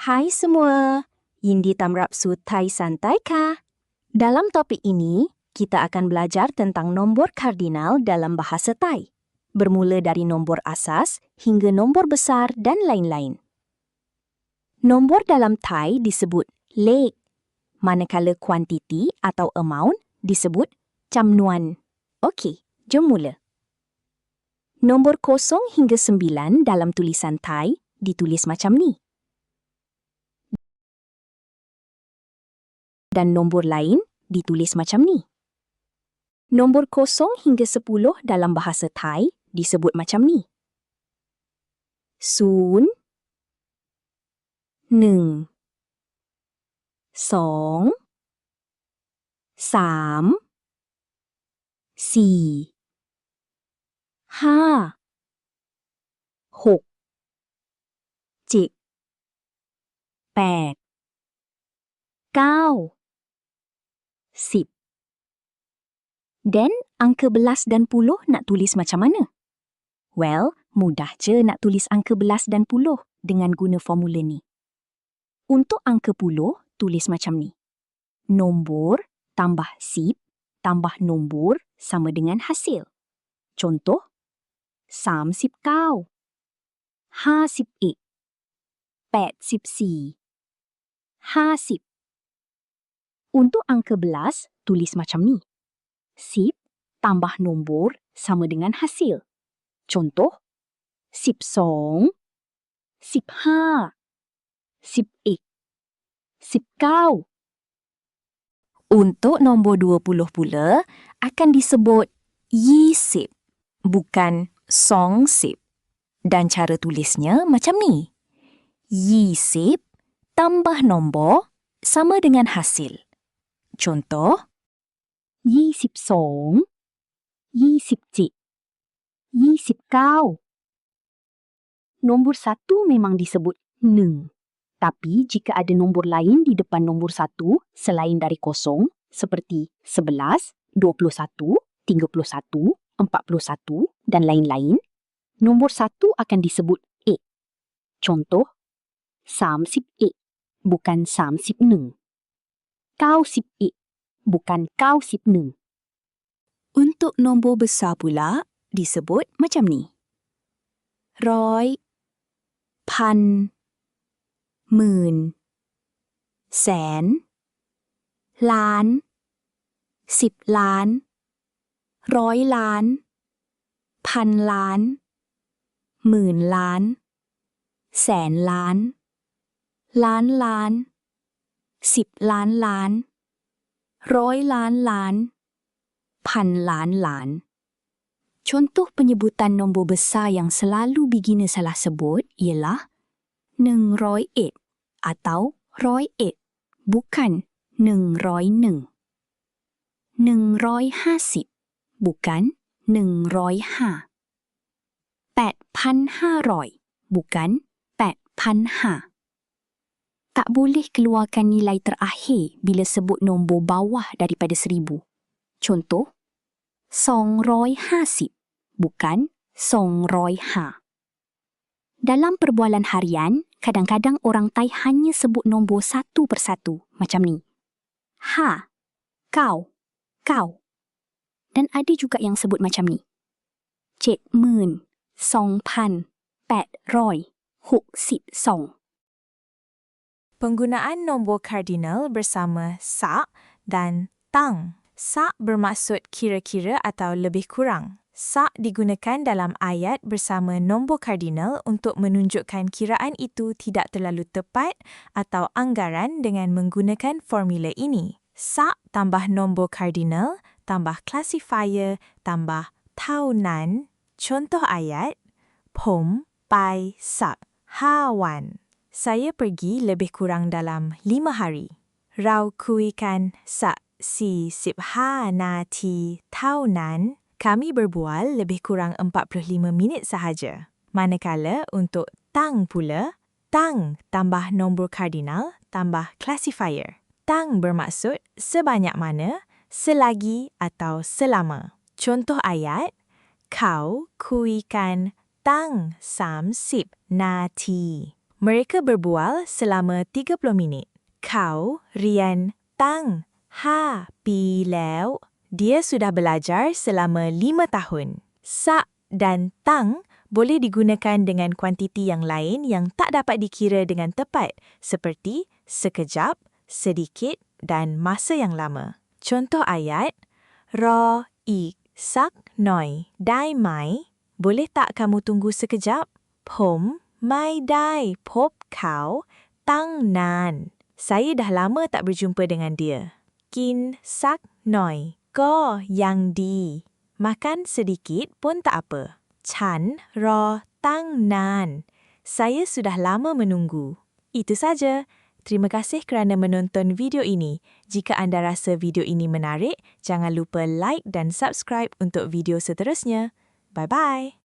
Hai semua, Yindi Tamrap Sut Thai Santai Kah? Dalam topik ini, kita akan belajar tentang nombor kardinal dalam bahasa Thai. Bermula dari nombor asas hingga nombor besar dan lain-lain. Nombor dalam Thai disebut lek, manakala kuantiti atau amount disebut jamnuan. Okey, jom mula. Nombor 0 hingga 9 dalam tulisan Thai ditulis macam ni. Dan nombor lain ditulis macam ni. Nombor 0 hingga 10 dalam bahasa Thai disebut macam ni. 0 1 2 3 4 5 6 7 8 9 10. Dan angka belas dan puluh nak tulis macam mana? Well, mudah je nak tulis angka belas dan puluh dengan guna formula ni. Untuk angka puluh, tulis macam ni. Nombor tambah sip tambah nombor sama dengan hasil. Contoh, 39 51 84 50. Untuk angka belas, tulis macam ni. Sip tambah nombor sama dengan hasil. Contoh, 12 15 11 19. Untuk nombor 20 pula akan disebut yisip, bukan songsip. Dan cara tulisnya macam ni. Yisip tambah nombor sama dengan hasil. Contoh, 22 27 29. Nombor 1 memang disebut neng. Tapi jika ada nombor lain di depan nombor 1 selain dari kosong, seperti 11, 21, 31, 41 dan lain-lain, nombor 1 akan disebut e. Contoh, 31 bukan 31. 91 bukan 91. Untuk nombor besar pula disebut macam ni. 100 1,000 10,000 100,000 ล้าน 10 ล้าน 100 ล้าน 1,000 ล้าน 10,000 ล้าน 100,000 ล้าน ล้านล้าน 10 ล้านล้าน 100 ล้านล้าน 1,000 ล้านล้าน. Contoh penyebutan nombor besar yang selalu beginner salah sebut ialah 101 atau 101, bukan 101. 150 bukan 105. 8,500 bukan 8,500. Tak boleh keluarkan nilai terakhir bila sebut nombor bawah daripada 1,000. Contoh, 250 bukan 200. Dalam perbualan harian, kadang-kadang orang Thai hanya sebut nombor satu persatu, macam ni. Ha, kau, kau. Dan ada juga yang sebut macam ni. 72,862. Penggunaan nombor kardinal bersama sa dan tang. Sa bermaksud kira-kira atau lebih kurang. Sa digunakan dalam ayat bersama nombor kardinal untuk menunjukkan kiraan itu tidak terlalu tepat atau anggaran dengan menggunakan formula ini. Sa tambah nombor kardinal, tambah classifier, tambah tahunan. Contoh ayat, Pom pai sak hawan. Saya pergi lebih kurang dalam 5 hari. Rau kuikan sak si 15 naty tahunan. Kami berbual lebih kurang 45 minit sahaja. Manakala untuk tang pula, tang tambah nombor kardinal tambah classifier. Tang bermaksud sebanyak mana, selagi atau selama. Contoh ayat, kau kuikan tang 30 naty. Mereka berbual selama 30 minit. เขาเรียนตั้ง5 ปีแล้ว Dia sudah belajar selama 5 tahun. Sak dan tang boleh digunakan dengan kuantiti yang lain yang tak dapat dikira dengan tepat seperti sekejap, sedikit dan masa yang lama. Contoh ayat, Rọอีกสักหน่อยได้ไหม Boleh tak kamu tunggu sekejap? ผมไม่ได้พบเขาตั้งนาน Saya dah lama tak berjumpa dengan dia. กินสักหน่อยก็ยังดี Makan sedikit pun tak apa. ฉันรอตั้งนาน Saya sudah lama menunggu. Itu saja. Terima kasih kerana menonton video ini. Jika anda rasa video ini menarik, jangan lupa like dan subscribe untuk video seterusnya. Bye-bye.